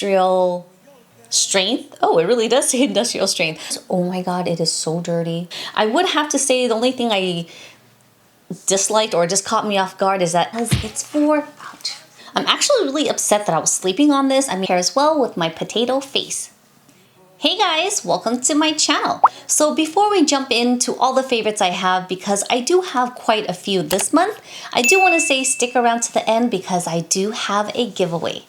industrial strength. Oh, it really does say industrial strength. Oh my god, it is so dirty. I would have to say the only thing I disliked or just caught me off guard is that it's for, ouch. I'm actually really upset that I was sleeping on this. I mean, here as well with my potato face. Hey guys, welcome to my channel. So before we jump into all the favorites I have, because I do have quite a few this month, I do want to say stick around to the end because I do have a giveaway.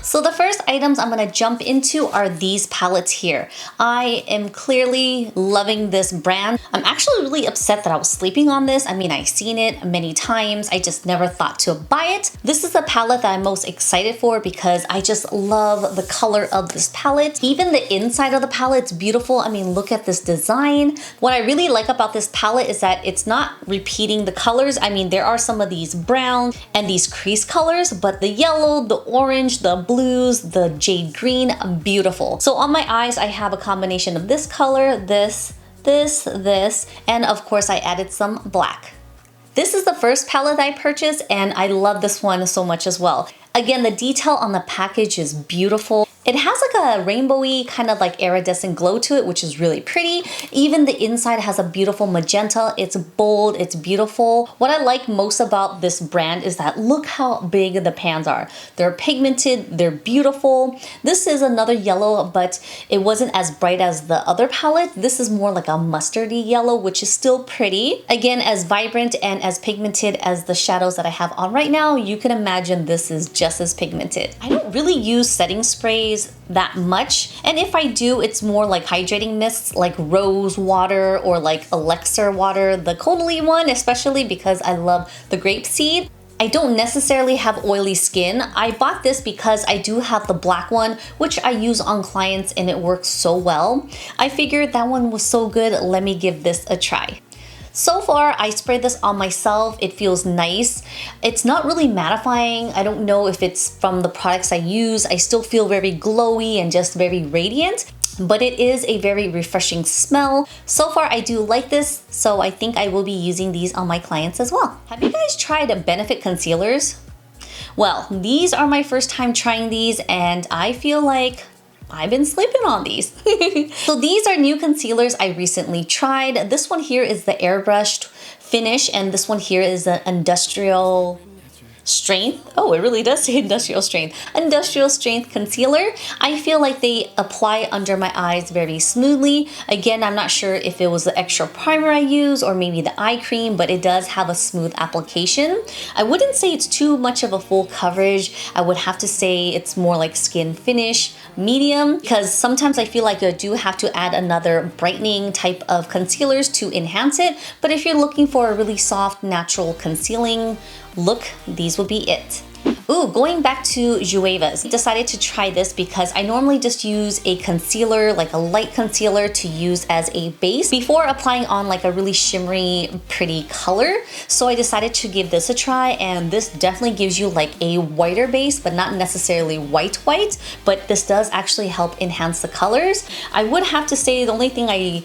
So the first items I'm going to jump into are these palettes here. I am clearly loving this brand. I'm actually really upset that I was sleeping on this. I mean, I've seen it many times. I just never thought to buy it. This is the palette that I'm most excited for because I just love the color of this palette. Even the inside of the palette's beautiful. I mean, look at this design. What I really like about this palette is that it's not repeating the colors. I mean, there are some of these brown and these crease colors, but the yellow, the orange, the blue, the jade green, beautiful. So on my eyes, I have a combination of this color, this, and of course I added some black. This is the first palette I purchased and I love this one so much as well. Again, the detail on the package is beautiful. It has like a rainbowy kind of like iridescent glow to it, which is really pretty. Even the inside has a beautiful magenta. It's bold, it's beautiful. What I like most about this brand is that look how big the pans are. They're pigmented, they're beautiful. This is another yellow, but it wasn't as bright as the other palette. This is more like a mustardy yellow, which is still pretty. Again, as vibrant and as pigmented as the shadows that I have on right now, you can imagine this is just as pigmented. I don't really use setting sprays that much, and if I do, it's more like hydrating mists like rose water or like elixir water, the Conolly one, especially because I love the grape seed. I don't necessarily have oily skin. I bought this because I do have the black one, which I use on clients and it works so well. I figured that one was so good, let me give this a try. So far, I sprayed this on myself. It feels nice. It's not really mattifying. I don't know if it's from the products I use. I still feel very glowy and just very radiant, but it is a very refreshing smell. So far, I do like this, so I think I will be using these on my clients as well. Have you guys tried Benefit concealers? Well, these are my first time trying these, and I feel like I've been sleeping on these. So these are new concealers I recently tried. This one here is the airbrushed finish, and this one here is the industrial strength. Oh, it really does say industrial strength. Industrial strength concealer. I feel like they apply under my eyes very smoothly. Again, I'm not sure if it was the extra primer I use or maybe the eye cream, but it does have a smooth application. I wouldn't say it's too much of a full coverage. I would have to say it's more like skin finish, medium, because sometimes I feel like I do have to add another brightening type of concealers to enhance it. But if you're looking for a really soft, natural concealing look, these will be it. Ooh, going back to Juvias, I decided to try this because I normally just use a concealer, like a light concealer to use as a base before applying on like a really shimmery, pretty color. So I decided to give this a try, and this definitely gives you like a whiter base, but not necessarily white, but this does actually help enhance the colors. I would have to say the only thing I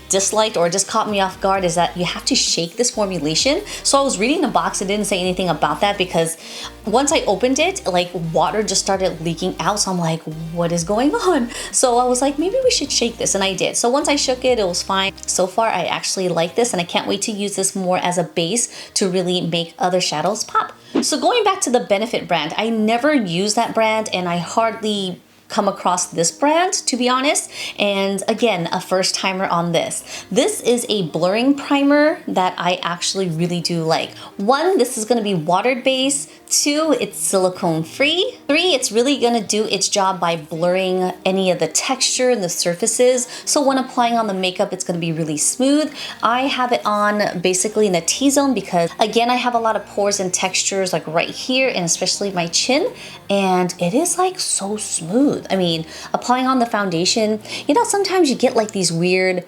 disliked or just caught me off guard is that you have to shake this formulation. So I was reading the box, it didn't say anything about that because once I opened it, like water just started leaking out. So I'm like, what is going on? So I was like, maybe we should shake this, and I did. So once I shook it, it was fine. So far, I actually like this, and I can't wait to use this more as a base to really make other shadows pop. So going back to the Benefit brand, I never use that brand, and I hardly come across this brand, to be honest. And again, a first timer on this. This is a blurring primer that I actually really do like. One, this is going to be water based. Two, it's silicone free. Three, it's really going to do its job by blurring any of the texture and the surfaces. So when applying on the makeup, it's going to be really smooth. I have it on basically in the T-zone because again, I have a lot of pores and textures like right here and especially my chin, and it is like so smooth. I mean, applying on the foundation, you know, sometimes you get like these weird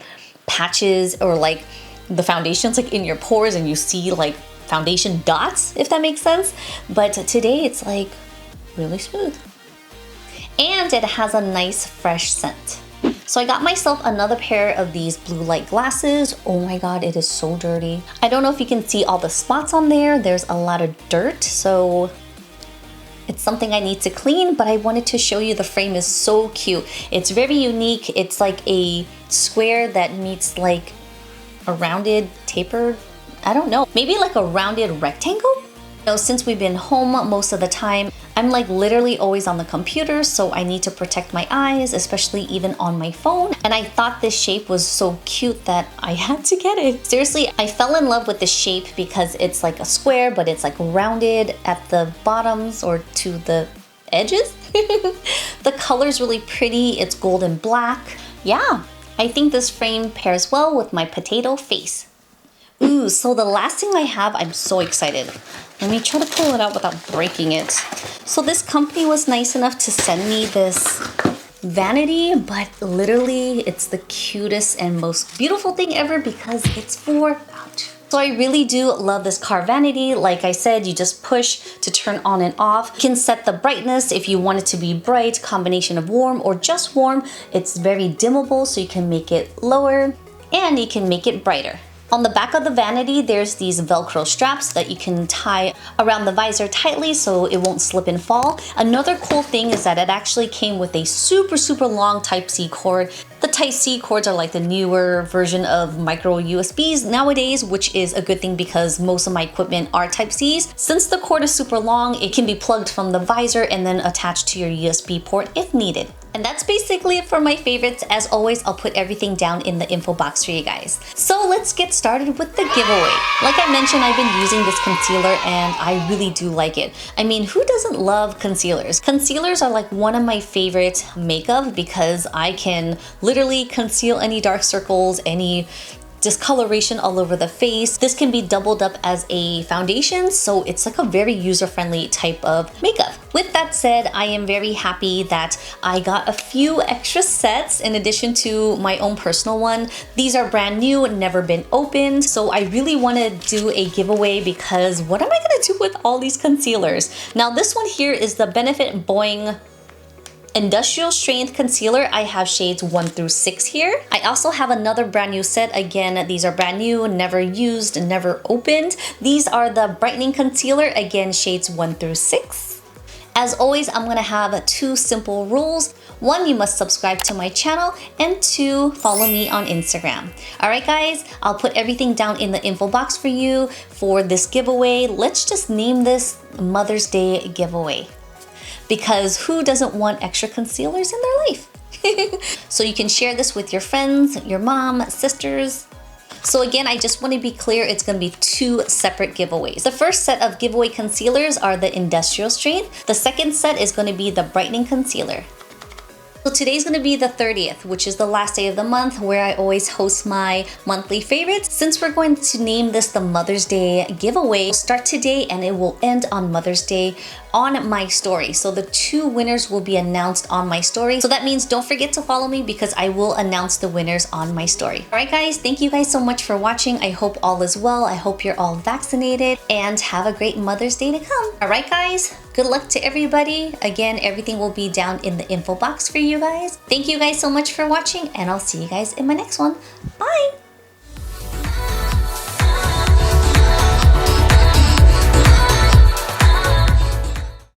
patches or like the foundation's like in your pores and you see like foundation dots, if that makes sense. But today it's like really smooth. And it has a nice fresh scent. So I got myself another pair of these blue light glasses. Oh my god, it is so dirty. I don't know if you can see all the spots on there. There's a lot of dirt, so it's something I need to clean, but I wanted to show you the frame is so cute. It's very unique. It's like a square that meets like a rounded tapered, I don't know, maybe like a rounded rectangle? You know, since we've been home most of the time, I'm like literally always on the computer, so I need to protect my eyes, especially even on my phone. And I thought this shape was so cute that I had to get it. Seriously, I fell in love with the shape because it's like a square, but it's like rounded at the bottoms or to the edges. The color's really pretty. It's gold and black. Yeah, I think this frame pairs well with my potato face. Ooh, so the last thing I have, I'm so excited. Let me try to pull it out without breaking it. So this company was nice enough to send me this Vanity, but literally it's the cutest and most beautiful thing ever because it's for, ouch. So I really do love this car vanity. Like I said, you just push to turn on and off. You can set the brightness if you want it to be bright, combination of warm or just warm. It's very dimmable, so you can make it lower and you can make it brighter. On the back of the vanity, there's these Velcro straps that you can tie around the visor tightly so it won't slip and fall. Another cool thing is that it actually came with a super long Type-C cord. The Type-C cords are like the newer version of micro USBs nowadays, which is a good thing because most of my equipment are Type-Cs. Since the cord is super long, it can be plugged from the visor and then attached to your USB port if needed. And that's basically it for my favorites. As always, I'll put everything down in the info box for you guys. So let's get started with the giveaway. Like I mentioned, I've been using this concealer and I really do like it. I mean, who doesn't love concealers? Concealers are like one of my favorite makeup because I can literally conceal any dark circles, any discoloration all over the face. This can be doubled up as a foundation, so it's like a very user-friendly type of makeup. With that said, I am very happy that I got a few extra sets in addition to my own personal one. These are brand new, never been opened, so I really want to do a giveaway because what am I going to do with all these concealers? Now this one here is the Benefit Boing Industrial Strength Concealer. I have shades 1 through 6 here. I also have another brand new set. Again, these are brand new, never used, never opened. These are the Brightening Concealer. Again, shades 1 through 6. As always, I'm gonna have 2 simple rules. 1, you must subscribe to my channel, and 2, follow me on Instagram. All right, guys, I'll put everything down in the info box for you for this giveaway. Let's just name this Mother's Day giveaway, because who doesn't want extra concealers in their life? So you can share this with your friends, your mom, sisters. So again, I just want to be clear, it's going to be 2 separate giveaways. The first set of giveaway concealers are the Industrial Strength. The second set is going to be the Brightening Concealer. So today's gonna be the 30th, which is the last day of the month where I always host my monthly favorites. Since we're going to name this the Mother's Day giveaway, start today and it will end on Mother's Day on my story. So the 2 winners will be announced on my story. So that means don't forget to follow me because I will announce the winners on my story. All right, guys, thank you guys so much for watching. I hope all is well. I hope you're all vaccinated and have a great Mother's Day to come. All right, guys, good luck to everybody. Again, everything will be down in the info box for you guys. Thank you guys so much for watching and I'll see you guys in my next one. Bye.